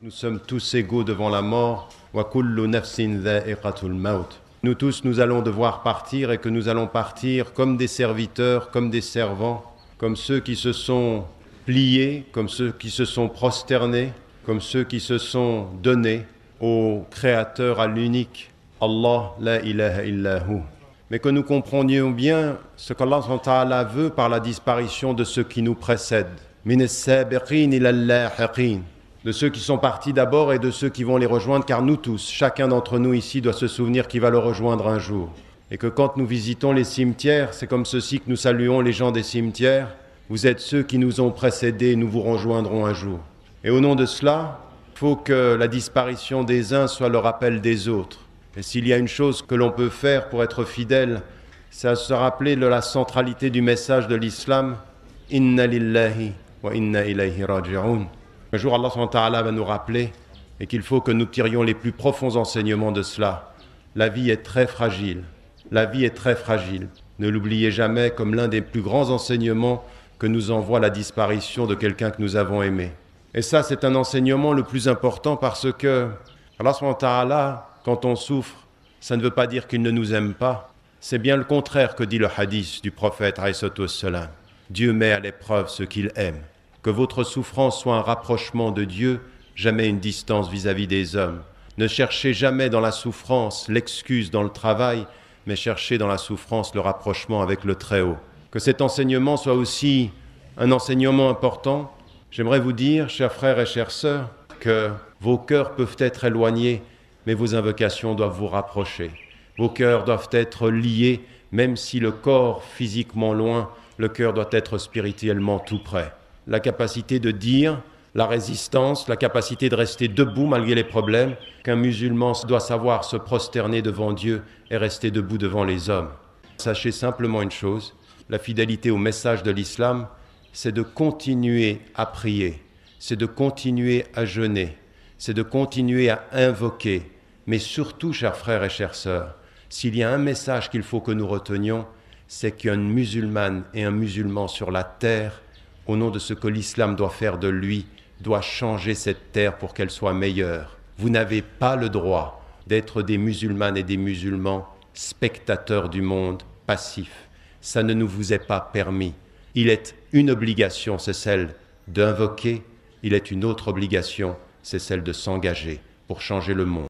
Nous sommes tous égaux devant la mort. Wa kullu nafsin dha'iqatul maut. Nous tous, nous allons devoir partir et que nous allons partir comme des serviteurs, comme des servants, comme ceux qui se sont pliés, comme ceux qui se sont prosternés, comme ceux qui se sont donnés au Créateur, à l'unique Allah, la ilaha illahu. Mais que nous comprenions bien ce qu'Allah SWT veut par la disparition de ceux qui nous précèdent. Min as-sabiqin ila al-lahiqin. De ceux qui sont partis d'abord et de ceux qui vont les rejoindre, car nous tous, chacun d'entre nous ici doit se souvenir qu'il va le rejoindre un jour. Et que quand nous visitons les cimetières, c'est comme ceci que nous saluons les gens des cimetières. Vous êtes ceux qui nous ont précédés, nous vous rejoindrons un jour. Et au nom de cela, il faut que la disparition des uns soit le rappel des autres. Et s'il y a une chose que l'on peut faire pour être fidèle, c'est se rappeler de la centralité du message de l'islam. Inna lillahi wa inna ilayhi raji'un. Un jour, Allah SWT va nous rappeler et qu'il faut que nous tirions les plus profonds enseignements de cela. La vie est très fragile. La vie est très fragile. Ne l'oubliez jamais comme l'un des plus grands enseignements que nous envoie la disparition de quelqu'un que nous avons aimé. Et ça, c'est un enseignement le plus important parce que Allah SWT, quand on souffre, ça ne veut pas dire qu'il ne nous aime pas. C'est bien le contraire que dit le hadith du prophète alayhi salam. Dieu met à l'épreuve ceux qu'il aime. Que votre souffrance soit un rapprochement de Dieu, jamais une distance vis-à-vis des hommes. Ne cherchez jamais dans la souffrance l'excuse dans le travail, mais cherchez dans la souffrance le rapprochement avec le Très-Haut. Que cet enseignement soit aussi un enseignement important. J'aimerais vous dire, chers frères et chères sœurs, que vos cœurs peuvent être éloignés, mais vos invocations doivent vous rapprocher. Vos cœurs doivent être liés, même si le corps physiquement loin, le cœur doit être spirituellement tout près. La capacité de dire, la résistance, la capacité de rester debout malgré les problèmes, qu'un musulman doit savoir se prosterner devant Dieu et rester debout devant les hommes. Sachez simplement une chose, la fidélité au message de l'islam, c'est de continuer à prier, c'est de continuer à jeûner, c'est de continuer à invoquer. Mais surtout, chers frères et chères sœurs, s'il y a un message qu'il faut que nous retenions, c'est qu'une musulmane et un musulman sur la terre, au nom de ce que l'islam doit faire de lui, doit changer cette terre pour qu'elle soit meilleure. Vous n'avez pas le droit d'être des musulmanes et des musulmans spectateurs du monde, passifs. Ça ne nous vous est pas permis. Il est une obligation, c'est celle d'invoquer. Il est une autre obligation, c'est celle de s'engager pour changer le monde.